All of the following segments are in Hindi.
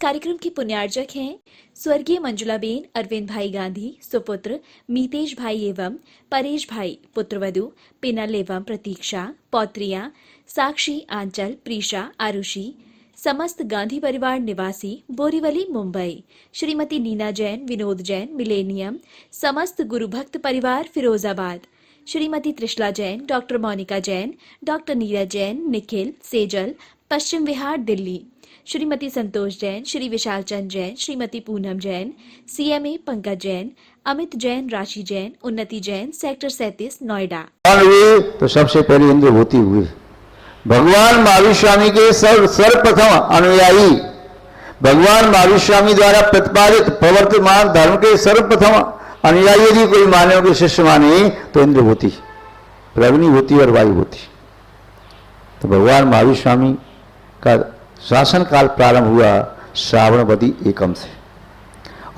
कार्यक्रम के पुण्यार्जक हैं स्वर्गीय मंजुलाबेन अरविंद भाई गांधी सुपुत्र, मीतेश भाई एवं परेश भाई पुत्रवधु, पिनल एवं प्रतीक्षा, पौत्रियां साक्षी, आंचल, प्रीशा, आरुषि, समस्त गांधी परिवार निवासी बोरीवली मुंबई, श्रीमती नीना जैन, विनोद जैन, मिलेनियम, समस्त गुरु भक्त परिवार Firozabad, Shrimati Trishala Jain, doctor Monika Jain, doctor Neeraj Jain, Nikhil, Sejal, Paschim Vihar, Delhi, Shrimati Santosh Jain, Shri Vishal Chand Jain, Shrimati Poonam Jain, CMA Pankaj Jain, Amit Jain, राशि जैन, उन्नति जैन, सेक्टर 37 नोएडा। तो सबसे पहले इंद्रभूति हुई। भगवान महावीर स्वामी के सर्वप्रथम अनुयायी, भगवान महावीर स्वामी द्वारा प्रतिपादित प्रवर्तमान धर्म के सर्वप्रथम अनुयायी यदि कोई मानव के शिष्य माने तो इंद्रभूति, अग्निभूति और वायुभूति। तो भगवान महावीर स्वामी का शासन काल प्रारंभ हुआ श्रावणवदी एकम से,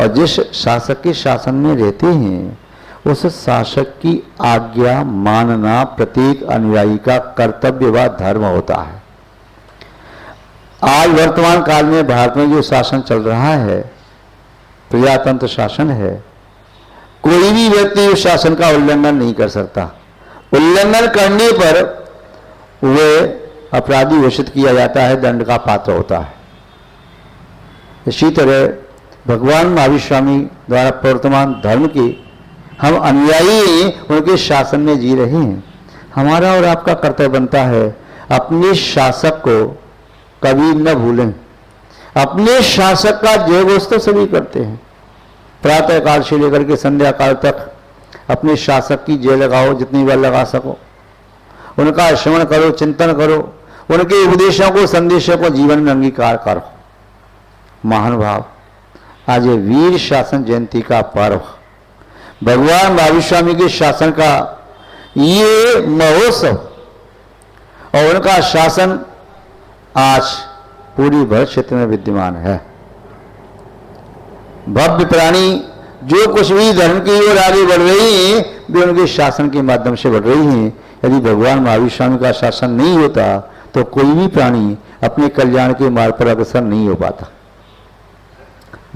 और जिस शासक के शासन में रहते हैं उस शासक की आज्ञा मानना प्रत्येक अनुयायी का कर्तव्य व धर्म होता है। आज वर्तमान काल में भारत में जो शासन चल रहा है प्रजातंत्र शासन है, कोई भी व्यक्ति उस शासन का उल्लंघन नहीं कर सकता। उल्लंघन करने पर वह अपराधी घोषित किया जाता है, दंड का पात्र होता है। इसी तरह भगवान महावीर स्वामी द्वारा प्रवर्तमान धर्म के हम अनुयायी उनके शासन में जी रहे हैं। हमारा और आपका कर्तव्य बनता है अपने शासक को कभी न भूलें। अपने शासक का जय घोष तो सभी करते हैं, प्रातः काल से लेकर के संध्या काल तक अपने शासक की जय लगाओ, जितनी बार लगा सको। उनका श्रवण करो, चिंतन करो, उनके उपदेशों को, संदेशों को जीवन में अंगीकार करो। महानुभाव, आज ये वीर शासन जयंती का पर्व, भगवान महावीर स्वामी के शासन का ये महोत्सव और उनका शासन आज पूरी भारत क्षेत्र में विद्यमान है। भव्य प्राणी जो कुछ भी धर्म की ओर आगे बढ़ रही हैं वे उनके शासन के माध्यम से बढ़ रही हैं। यदि भगवान महावीर स्वामी का शासन नहीं होता तो कोई भी प्राणी अपने कल्याण के मार्ग पर अग्रसर नहीं हो पाता।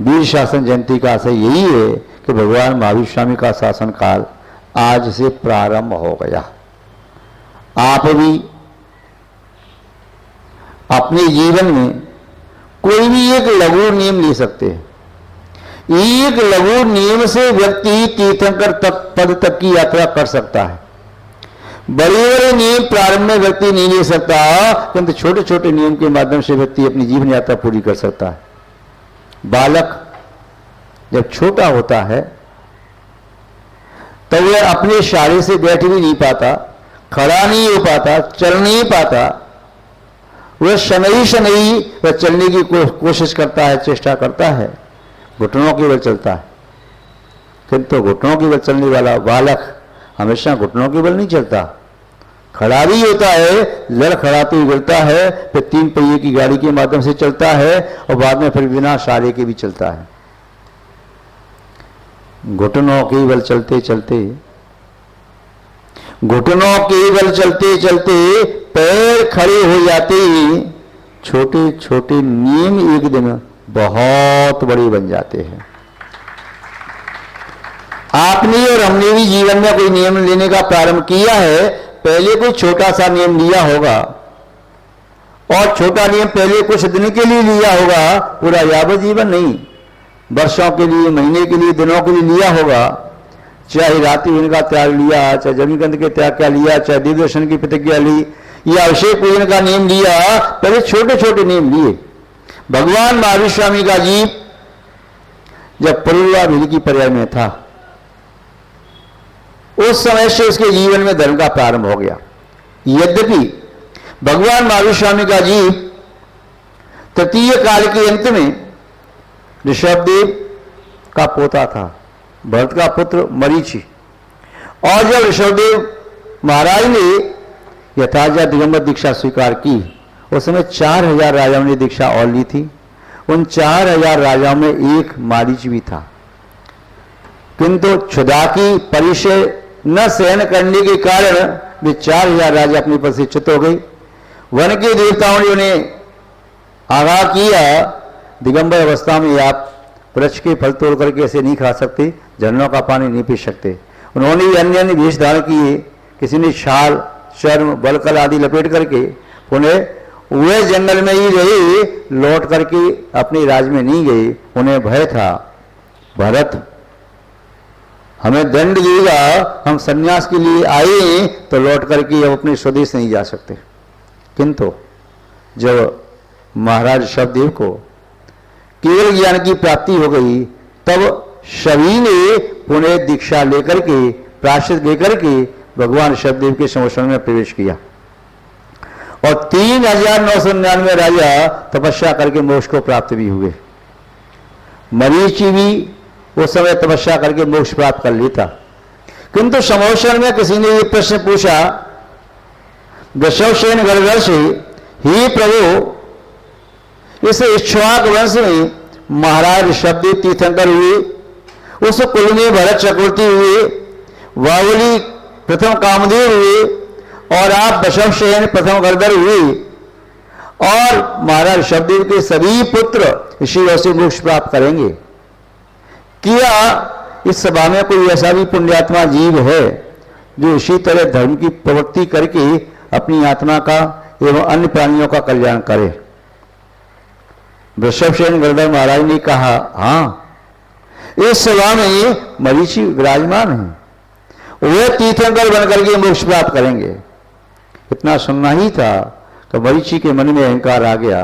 वीर शासन जयंती का आशय यही है कि भगवान महावीर स्वामी का शासन काल आज से प्रारंभ हो गया। आप भी अपने जीवन में कोई भी एक लघु नियम ले सकते हैं। एक लघु नियम से व्यक्ति तीर्थंकर पद तक की यात्रा कर सकता है। बड़े बड़े नियम प्रारंभ में व्यक्ति नहीं ले सकता, किंतु छोटे छोटे नियम के माध्यम से व्यक्ति अपनी जीवन यात्रा पूरी कर सकता है। बालक जब छोटा होता है तो वह अपने इशारे से बैठ भी नहीं पाता, खड़ा नहीं हो पाता, चल नहीं पाता। वह शनई वह चलने की कोशिश करता है, चेष्टा करता है, घुटनों के बल चलता है। किंतु घुटनों के बल चलने वाला बालक हमेशा घुटनों के बल नहीं चलता, खड़ा भी होता है, लड़खड़ाते ही गिरता है, फिर 3 पहिए की गाड़ी के माध्यम से चलता है और बाद में फिर बिना सहारे के भी चलता है। घुटनों के बल चलते चलते, घुटनों के बल चलते चलते पैर खड़े हो जाते ही छोटे छोटे नियम एक दिन बहुत बड़े बन जाते हैं। आपने और हमने भी जीवन में कोई नियम लेने का प्रारंभ किया है। पहले कोई छोटा सा नियम लिया होगा और छोटा नियम पहले कुछ दिन के लिए लिया होगा, पूरा यावत जीवन नहीं, वर्षों के लिए, महीने के लिए, दिनों के लिए लिया होगा। चाहे रात्रि भोजन का त्याग लिया, चाहे जमीकंद के त्याग का लिया, चाहे दिव्यदर्शन की प्रतिज्ञा ली या अभिषेक पूजन का नियम लिया, पहले छोटे छोटे नियम लिए। भगवान महावीर स्वामी का जीव जब पूर्वाभिधि की पर्याय में था उस समय से उसके जीवन में धर्म का प्रारंभ हो गया। यद्यपि भगवान महावीर स्वामी का जीव तृतीय काल के अंत में ऋषभदेव का पोता था, भरत का पुत्र मरीचि। और जब ऋषभदेव महाराज ने यथार्थ दिगंबर दीक्षा स्वीकार की उस समय 4000 राजाओं ने दीक्षा और ली थी। उन 4000 राजाओं में एक मारीच भी था, किंतु क्षुधा की परिचय न सहन करने के कारण वे 4000 राजा अपने पद से च्युत हो गए। वन के देवताओं ने उन्हें आगाह किया दिगंबर अवस्था में आप वृक्ष के फल तोड़ करके ऐसे नहीं खा सकते, झरनों का पानी नहीं पी सकते। उन्होंने भी अन्य अन्य वेश धारण किए, किसी ने छाल, चर्म, बलकल आदि लपेट करके उन्हें वे जंगल में ही रहे, लौट करके अपने राज्य में नहीं गए। उन्हें भय था, भरत हमें दंड देगा, हम सन्यास के लिए आए तो लौट करके अब अपने स्वदेश नहीं जा सकते। किंतु जब महाराज शबदेव को केवल ज्ञान की प्राप्ति हो गई, तब सभी ने पुनः दीक्षा लेकर के, प्रायश्चित लेकर के भगवान शबदेव के संवत्सर में प्रवेश किया और 3999 राजा तपस्या करके मोक्ष को प्राप्त भी हुए। मरीचि भी उस समय तपस्या करके मोक्ष प्राप्त कर लेता। किंतु संवत्सर में किसी ने ये प्रश्न पूछा वृषभसेन गणधर से, हे प्रभु, इस इक्ष्वाक वंश में महाराज ऋषभदेव तीर्थंकर हुए, उस कुल में भरत चक्रवर्ती हुए, वावली प्रथम कामदेव हुए और आप वृषभसेन प्रथम गणधर हुए और महाराज ऋषभदेव के सभी पुत्र इसी वजह से मोक्ष प्राप्त करेंगे। क्या इस सभा में कोई ऐसा भी पुण्यात्मा जीव है जो इसी तरह धर्म की प्रवृत्ति करके अपनी आत्मा का एवं अन्य प्राणियों का कल्याण करे? वृषभसेन गणधर महाराज ने कहा, हाँ, इस सभा में मरीचि विराजमान है, वे तीर्थंकर बनकर के मोक्ष प्राप्त करेंगे। इतना सुनना ही था तो मरीचि के मन में अहंकार आ गया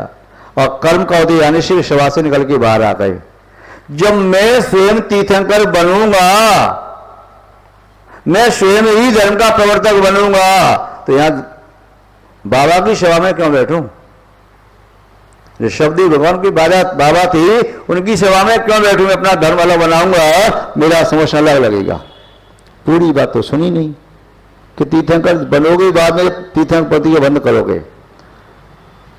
और कर्म का उदय आने से सभा से निकल के बाहर आ गए। जब मैं स्वयं तीर्थंकर बनूंगा, मैं स्वयं ही धर्म का प्रवर्तक बनूंगा, तो यहां बाबा की सभा में क्यों बैठूं? ऋषभदेव भगवान की बाबा थी, उनकी सभा में क्यों बैठूं? मैं अपना धर्म अलग बनाऊंगा, मेरा समझ अलग लगेगा। पूरी बात तो सुनी नहीं कि तीर्थंकर बनोगे, बाद में तीर्थंकर पति को बंद करोगे।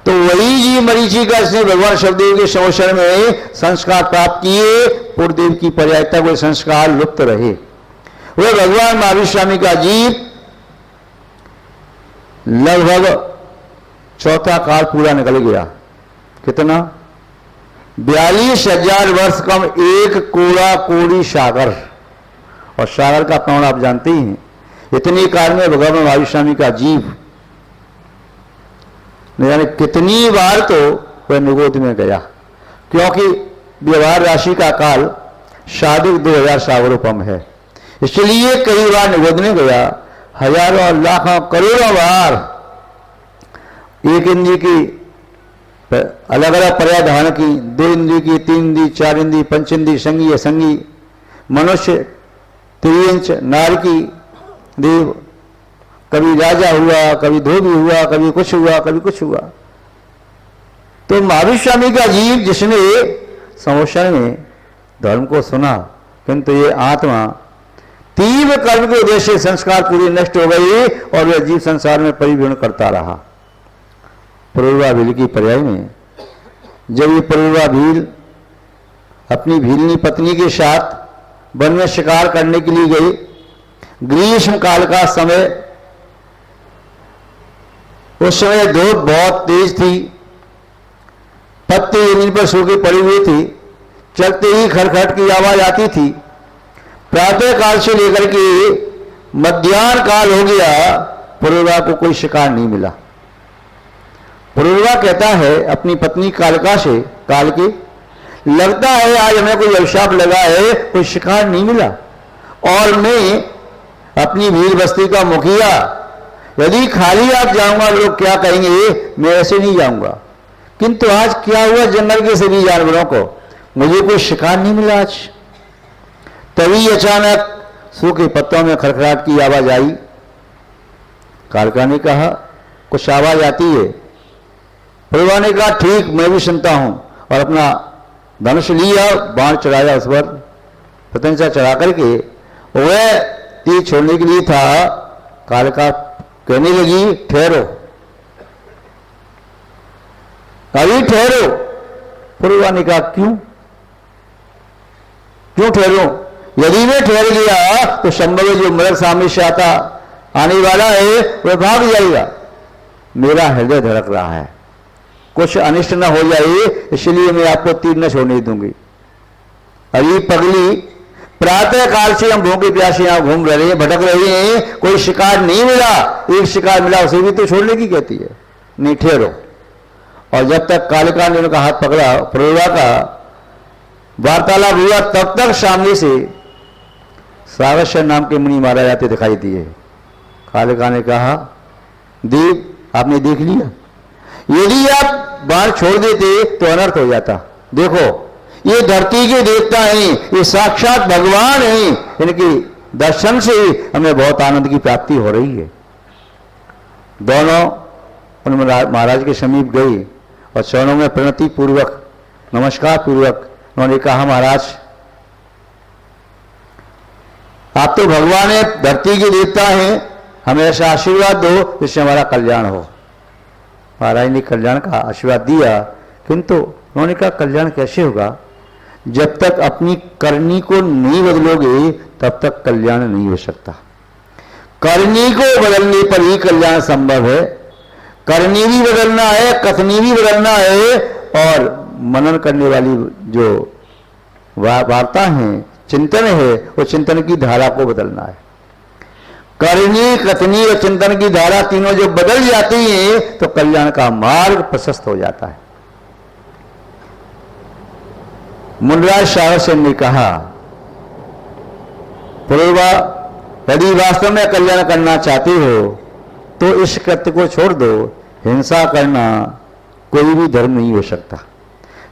तो वही जी मरीचि का इसने भगवान शबदेव के संवत्सर में संस्कार प्राप्त किए, पूर्वदेव की पर्यायता वो संस्कार लुप्त रहे। वह भगवान महावीर स्वामी का जीव लगभग चौथा काल पूरा निकल गया। कितना? 42,000 वर्ष कम एक कोड़ा कोड़ी सागर, और सागर का प्रमाण आप जानते ही हैं। इतने काल में भगवान महावीर स्वामी का जीव न जाने कितनी बार तो वह निगोद में गया, क्योंकि व्यवहार राशि का काल साधिक 2000 सागरोपम है, इसलिए कई बार निगोद में गया। हजारों लाखों करोड़ों बार एक इंद्रिय की अलग अलग पर्याय धारण की, 2 इंद्रिय की, 3 इंद्रिय, 4 इंद्रिय, पंच इंद्रिय, संगी असंगी, मनुष्य, त्रियंच, नारकी देव, कभी राजा हुआ, कभी धोबी हुआ, कभी कुछ हुआ, कभी कुछ हुआ। तो महावीर स्वामी का जीव जिसने संवत्सर में धर्म को सुना, किंतु ये आत्मा तीव्र कर्म के उद्देश्य से संस्कार पूरी नष्ट हो गई और वह जीव संसार में परिभ्रमण करता रहा। पुरुरवा भील की पर्याय में जब ये पुरुरवा भील अपनी भीलनी पत्नी के साथ वन में शिकार करने के लिए गई, ग्रीष्म काल का समय, उस समय धूप बहुत तेज थी, पत्ते जमीन पर सूखे पड़े हुए थे, चलते ही खड़खड़ की आवाज आती थी। प्रातः काल से लेकर के मध्याह्न काल हो गया, पुरुरवा को कोई शिकार नहीं मिला। पुरुरवा कहता है अपनी पत्नी कालिका से, काल के, लगता है आज हमें कोई अभिशाप लगा है, कोई शिकार नहीं मिला और मैं अपनी भील बस्ती का मुखिया, यदि खाली आप जाऊंगा लोग क्या कहेंगे, मैं ऐसे नहीं जाऊंगा। किंतु आज क्या हुआ, जंगल के सभी जानवरों को मुझे कोई शिकार नहीं मिला आज। तभी अचानक सूखे पत्तों में खड़खड़ाहट की आवाज आई। कालिका ने कहा कुछ आवाज आती है। पुरुरवा ने कहा ठीक, मैं भी सुनता हूं, और अपना धनुष लिया, बाण चढ़ाया उस पर, प्रत्यंचा चढ़ा करके वह तीर छोड़ने के लिए था। कालिका कहने लगी ठहरो, अभी ठहरो। पुरुरवा ने कहा क्यों क्यों ठहरो? यदि मैं ठहर गया तो संभव जो मृग सामने से आने वाला है वह भाग जाएगा। मेरा हृदय धड़क रहा है कुछ अनिष्ट न हो जाए, इसलिए मैं आपको तीर न छोड़ने दूंगी। अरे पगली, प्रातः काल से हम भूखे प्यासे यहां घूम रहे हैं, भटक रहे हैं, कोई शिकार नहीं मिला, एक शिकार मिला उसे भी तो छोड़ने की कहती है। नहीं, ठहरो। और जब तक कालिका ने उनका हाथ पकड़ा, प्रोवा का वार्तालाप हुआ, तब तक सामने से सागश्य नाम के मुनि मारा जाते दिखाई दिए। कालिका ने कहा, देव आपने देख लिया, यदि आप बाण छोड़ देते तो अनर्थ हो जाता। देखो ये धरती के देवता हैं, ये साक्षात भगवान हैं, इनके दर्शन से हमें बहुत आनंद की प्राप्ति हो रही है। दोनों उन महाराज के समीप गए और चरणों में प्रणति पूर्वक, नमस्कार पूर्वक उन्होंने कहा, महाराज आप तो भगवान है, धरती के देवता हैं, हमें ऐसा आशीर्वाद दो जिससे हमारा कल्याण हो। महाराज ने कल्याण का आशीर्वाद दिया, किंतु उन्होंने कहा कल्याण कैसे होगा, जब तक अपनी करनी को नहीं बदलोगे तब तक कल्याण नहीं हो सकता। करनी को बदलने पर ही कल्याण संभव है। करनी भी बदलना है, कथनी भी बदलना है, और मनन करने वाली जो वार्ता है, चिंतन है, वो चिंतन की धारा को बदलना है। करनी, कथनी और चिंतन की धारा तीनों जो बदल जाती है तो कल्याण का मार्ग प्रशस्त हो जाता है। मुनराज सागरसेन ने कहा, पूर्वा यदि वास्तव में कल्याण करना चाहते हो तो इस कृत्य को छोड़ दो। हिंसा करना कोई भी धर्म नहीं हो सकता।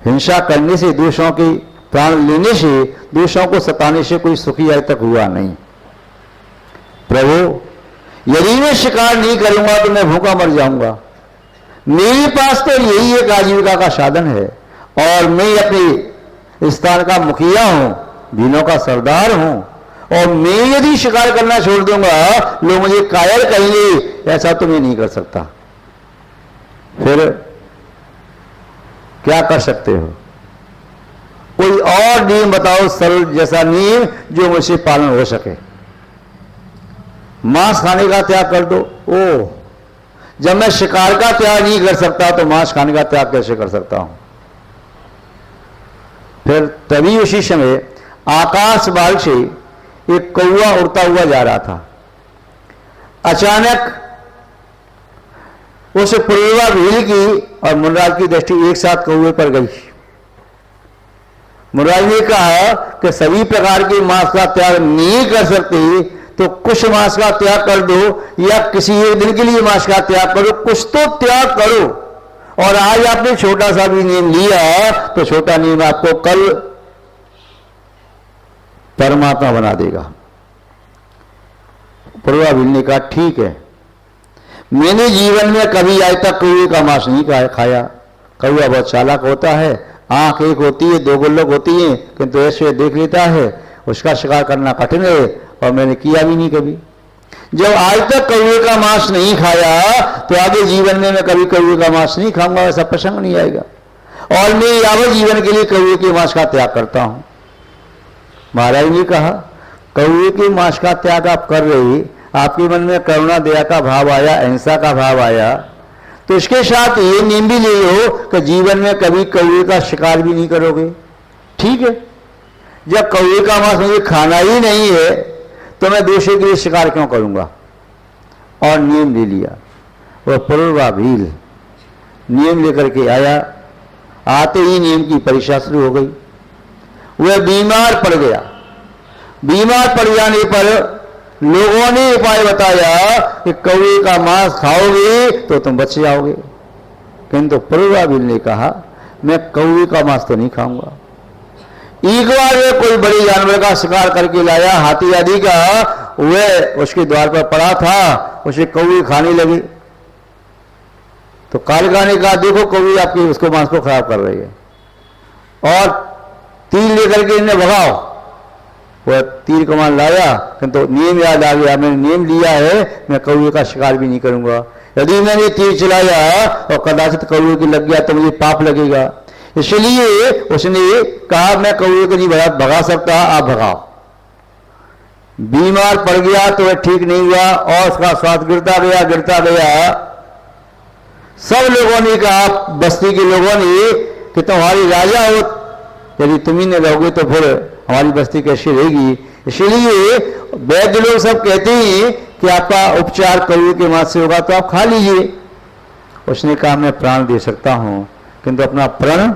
हिंसा करने से, दूसरों के प्राण लेने से, दूसरों को सताने से कोई सुखी आज तक हुआ नहीं। प्रभु यदि मैं शिकार नहीं करूंगा तो मैं भूखा मर जाऊंगा। मेरे पास तो यही एक आजीविका का साधन है और मैं अपने स्थान का मुखिया हूं, दीनों का सरदार हूं, और मैं यदि शिकार करना छोड़ दूंगा लोग मुझे कायर कहेंगे, ऐसा तो मैं नहीं कर सकता। फिर क्या कर सकते हो? कोई और नियम बताओ, सरल जैसा नियम जो मुझसे पालन हो सके। मांस खाने का त्याग कर दो। ओह, जब मैं शिकार का त्याग नहीं कर सकता तो मांस खाने का त्याग कैसे कर सकता हूं? फिर तभी उसी समय आकाश मार्ग से एक कौवा उड़ता हुआ जा रहा था। अचानक उसे पूर्वा भील की और मुनराज की दृष्टि एक साथ कौवे पर गई। मुनराज ने कहा कि सभी प्रकार के मांस का त्याग नहीं कर सकते तो कुछ मांस का त्याग कर दो, या किसी एक दिन के लिए मांस का त्याग करो, कुछ तो त्याग करो। और आज आपने छोटा सा भी नियम लिया तो छोटा नियम आपको कल परमात्मा बना देगा। पूर्वा भील ने कहा, ठीक है, मैंने जीवन में कभी आज तक कौवे का मांस नहीं खाया। कौवा बहुत चालाक होता है, आंख एक होती है, दो गोलक होती है, किंतु ऐसे देख लेता है, उसका शिकार करना कठिन है और मैंने किया भी नहीं कभी। जब आज तक कौवे का मांस नहीं खाया तो आगे जीवन में मैं कभी कौवे का मांस नहीं खाऊंगा, ऐसा प्रसंग नहीं आएगा। और मैं यावत जीवन के लिए कौवे के मांस का त्याग करता हूं। महाराज ने कहा, कौवे के मांस का त्याग आप कर रहे, आपके मन में करुणा दया का भाव आया, अहिंसा का भाव आया, तो इसके साथ ये नियम भी ले लो कि जीवन में कभी कौवे का शिकार भी नहीं करोगे। ठीक है, जब कौवे का मांस मुझे खाना ही नहीं है तो मैं दूसरे के लिए शिकार क्यों करूंगा? और नियम ले लिया। वह पूर्वा भील नियम लेकर के आया। आते ही नियम की परीक्षा शुरू हो गई। वह बीमार पड़ गया। बीमार पड़ जाने पर लोगों ने उपाय बताया कि कौवे का मांस खाओगे तो तुम बच जाओगे, किंतु पूर्वा भील ने कहा, मैं कौवे का मांस तो नहीं खाऊंगा। एक बार वे कोई बड़े जानवर का शिकार करके लाया, हाथी आदि का, वह उसके द्वार पर पड़ा था, उसे कौवे खाने लगे। तो कालिका ने कहा, देखो कौवे आपकी उसको मांस को खराब कर रही है, और तीर लेकर के इन्हें भगाओ। वह तीर कमान लाया, किंतु नियम याद आ गया, मैंने नियम लिया है, मैं कौवे का शिकार भी नहीं करूंगा। यदि मैंने तीर चलाया और कदाचित कौवे की लग गया तो मुझे पाप लगेगा। इसलिए उसने कहा, मैं कौवे को नहीं भगा सकता, आप भगाओ। बीमार पड़ गया तो वह ठीक नहीं हुआ और उसका स्वास्थ्य गिरता गया। सब लोगों ने कहा, बस्ती के लोगों ने, कि तुम्हारी राजा हो, यदि तुम ही नहीं रहोगे तो फिर हमारी बस्ती कैसी रहेगी। इसीलिए वैद्य लोग सब कहते हैं कि आपका उपचार कौवे के मांस से होगा तो आप खा लीजिए। उसने कहा मैं प्राण दे सकता हूं किंतु अपना प्रण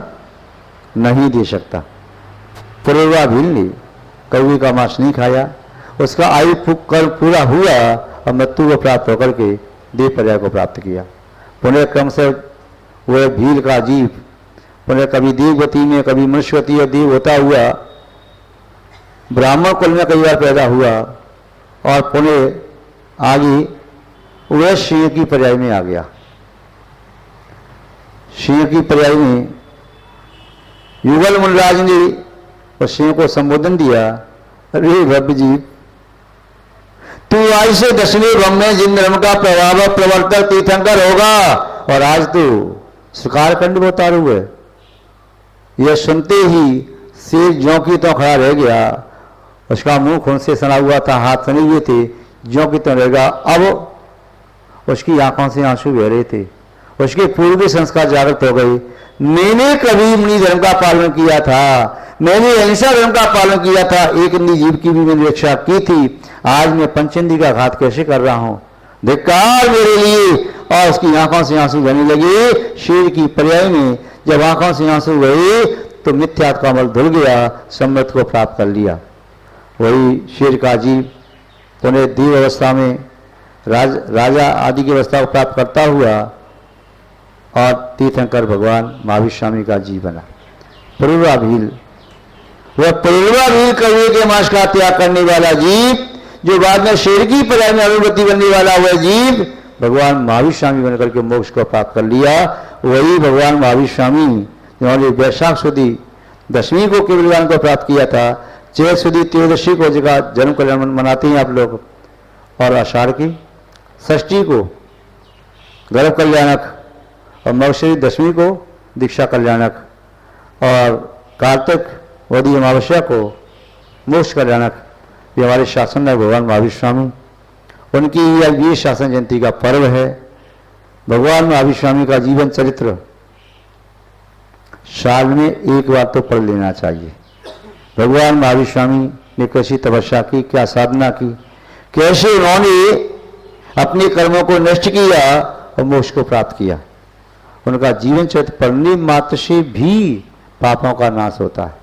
नहीं दे सकता। पुरुरवा भील ने कौवे का मांस नहीं खाया, उसका आयु कर पूरा हुआ और मृत्यु को प्राप्त होकर के देव पर्याय को प्राप्त किया। पुनः क्रम से वह भील का जीव पुनः कभी देवगति में, कभी मनुष्यवती और देव होता हुआ ब्राह्मण कुल में कई बार पैदा हुआ और पुनः आगे वह सिंह की पर्याय में आ गया। सिंह की पर्याय में युगल मुनराज ने उस सिंह को संबोधन दिया, अरे भव्य जीव, तू आज से 10वें ब्रह्म में जिन धर्म का प्रभाव प्रवर्तक तीर्थंकर होगा और आज तू शिकार खंड में उतारू है। यह सुनते ही शेर ज्यों की तो खड़ा रह गया, उसका मुंह खून से सना हुआ था, हाथ सने हुए थे, ज्यों की तो रहेगा। अब उसकी आंखों से आंसू बह रहे थे, उसके पूर्व संस्कार जागृत हो गए। मैंने कभी मुनि धर्म का पालन किया था, मैंने अहिंसा धर्म का पालन किया था, एक इंद्रिय जीव की भी मैंने रक्षा की थी, आज मैं पंचेंद्री का घात कैसे कर रहा हूं, धिक्कार मेरे लिए। और उसकी आंखों से आंसू बहने लगे। शेर की पर्याय में जब आंखों से आंसू गए तो मिथ्यात का अमल धुल गया, सम्मत को प्राप्त कर लिया। वही शेर का जीव पुनः देव अवस्था में राजा आदि की अवस्था को प्राप्त करता हुआ और तीर्थंकर भगवान महावीर स्वामी का जीव बना। पुरुरवा भील, वह पुरुरवा भील कौवे के मांस का त्याग करने वाला जीव, जो बाद में शेर की पर्याय में अनुवृत्ति बनने वाला हुआ जीव, भगवान महावीर स्वामी बनकर के मोक्ष को प्राप्त कर लिया। वही भगवान महावीर स्वामी जिन्होंने वैशाख सुदी 10वीं को केवल ज्ञान को प्राप्त किया था, चैत सुदी त्रयोदशी को जगह जन्म कल्याण मनाते हैं आप लोग, और आषाढ़ की षष्ठी को गर्भ कल्याणक, और मौसरी 10वीं को दीक्षा कल्याणक, और कार्तिक वदी अमावस्या को मोक्ष कल्याणक। ये हमारे शासन है भगवान महावीर स्वामी, उनकी ये शासन जयंती का पर्व है। भगवान महावीर स्वामी का जीवन चरित्र साल में एक बार तो पढ़ लेना चाहिए। भगवान महावीर स्वामी ने कैसी तपस्या की, क्या साधना की, कैसे उन्होंने अपने कर्मों को नष्ट किया और मोक्ष को प्राप्त किया। उनका जीवन चरित्र पढ़ने मात्र से भी पापों का नाश होता है।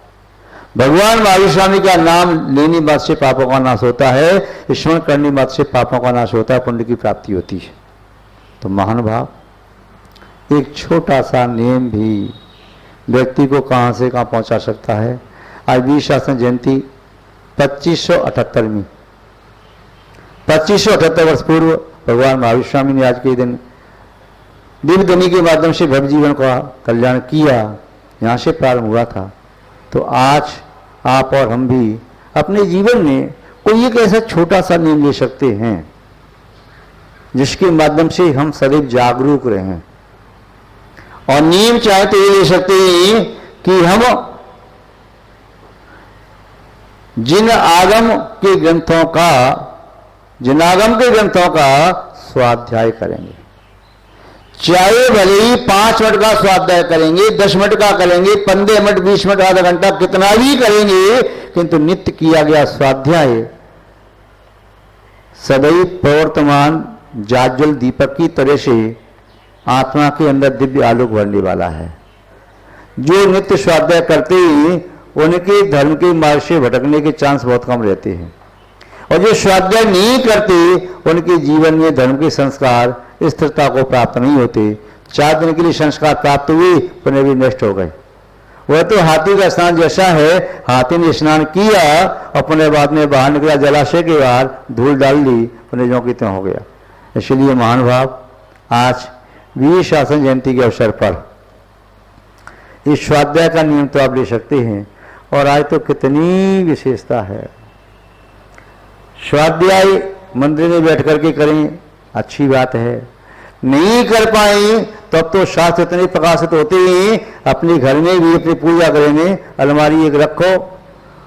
भगवान महावीर स्वामी का नाम लेने मात्र से पापों का नाश होता है, स्मरण करने मात्र से पापों का नाश होता है, पुण्य की प्राप्ति होती है। तो महानुभाव, एक छोटा सा नियम भी व्यक्ति को कहां से कहां पहुंचा सकता है। आज वीर शासन जयंती 2578वीं, 2578 वर्ष पूर्व भगवान महावीर स्वामी ने आज के दिन दिव्य ध्वनि के माध्यम से भव्य जीवन का कल्याण किया, यहाँ से प्रारंभ हुआ था। तो आज आप और हम भी अपने जीवन में कोई एक ऐसा छोटा सा नियम ले सकते हैं जिसके माध्यम से हम सदैव जागरूक रहें। और नियम चाहे तो ये ले सकते हैं कि हम जिन आगम के ग्रंथों का स्वाध्याय करेंगे, चाहे भले ही 5 मिनट का स्वाध्याय करेंगे, 10 मिनट का करेंगे, 15 मिनट, 20 मिनट, आधा घंटा, कितना भी करेंगे, किंतु नित्य किया गया स्वाध्याय सदैव प्रवर्तमान जाज्वल दीपक की तरह से आत्मा के अंदर दिव्य आलोक भरने वाला है। जो नित्य स्वाध्याय करते हैं उनके धर्म के मार्ग से भटकने के चांस बहुत कम रहते हैं, और जो स्वाध्याय नहीं करते उनके जीवन में धर्म के संस्कार स्थिरता को प्राप्त नहीं होते। 4 दिन के लिए संस्कार प्राप्त हुए, पुनः भी नष्ट हो गए। वह तो हाथी का स्नान जैसा है, हाथी ने स्नान किया और पुनः बाद में बाहर निकला, जलाशय के बाहर धूल डाल दी, पुनः ज्यों की त्यों हो गया। इसलिए महानुभाव, आज वीर शासन जयंती के अवसर पर इस स्वाध्याय का नियम तो आप ले सकते हैं। और आज तो कितनी विशेषता है। स्वाध्याय मंदिर में बैठ करके करें, अच्छी बात है। नहीं कर पाए तब तो शास्त्र इतने प्रकाशित होते हैं, अपने घर में भी अपनी पूजा करें, अलमारी एक रखो,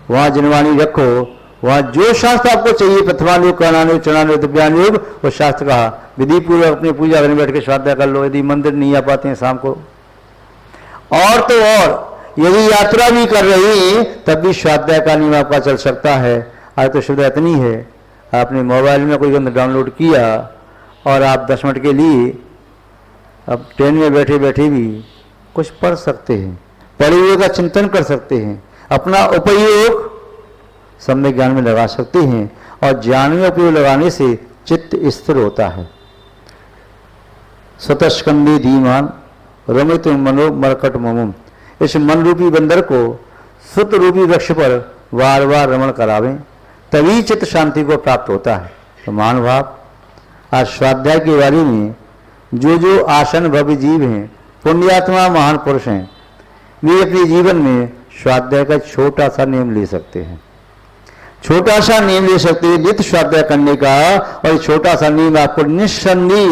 वहाँ जनवाणी रखो, वहां जो शास्त्र आपको चाहिए, प्रथमानुग, कर्णानुग, चरणानुग, दिव्यानुग, वो शास्त्र कहा विधि पूर्वक अपनी पूजा घर में बैठ के स्वाध्याय कर लो। यदि मंदिर नहीं आ पाते हैं शाम को, और तो और यदि यात्रा भी कर रही तब भी स्वाध्याय का नियम आपका चल सकता है। आज तो सुविधा इतनी है, आपने मोबाइल में कोई ग्रंथ डाउनलोड किया और आप 10 मिनट के लिए अब ट्रेन में बैठे बैठे भी कुछ पढ़ सकते हैं, पढ़े हुए का चिंतन कर सकते हैं, अपना उपयोग सम्यक ज्ञान में लगा सकते हैं, और ज्ञान में उपयोग लगाने से चित्त स्थिर होता है। स्वतस्कंदी धीमान रमित मनो मरकट ममुम, इस मन रूपी बंदर को सुत रूपी वृक्ष पर बार बार रमण करावें, तभी चित्त शांति को प्राप्त होता है। तो महानुभाव, आज स्वाध्याय के बारे में जो जो आसन भव्य जीव हैं, पुण्यात्मा महान पुरुष हैं, वे अपने जीवन में स्वाध्याय का छोटा सा नियम ले सकते हैं, छोटा सा नियम ले सकते हैं नित्य स्वाध्याय करने का, और छोटा सा नियम आपको निस्संदेह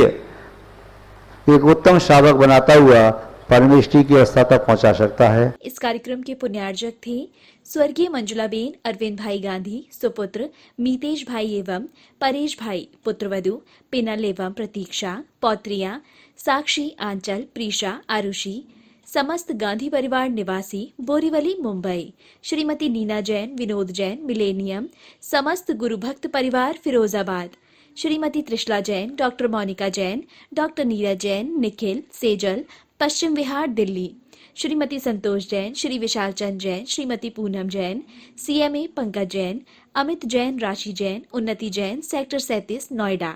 एक उत्तम श्रावक बनाता हुआ परमेष्टि की अवस्था तक पहुंचा सकता है। इस कार्यक्रम के पुण्यार्जक थे स्वर्गीय मंजुलाबेन अरविंद भाई गांधी, सुपुत्र मीतेश भाई एवं परेश भाई, पुत्रवधु पिनल एवं प्रतीक्षा, पौत्रियां साक्षी, आंचल, प्रीशा, आरुषि, समस्त गांधी परिवार निवासी बोरीवली, मुंबई, श्रीमती नीना जैन, विनोद जैन, मिलेनियम, समस्त गुरुभक्त परिवार Firozabad, Shrimati Trishala Jain, doctor Monika Jain, doctor Neeraj Jain, Nikhil, Sejal, Paschim Vihar, Delhi, Shrimati Santosh Jain, Shri Vishal Chand Jain, Shrimati Poonam Jain, CMA Pankaj Jain, Amit Jain, राशि जैन, उन्नति जैन, सेक्टर 37, नोएडा।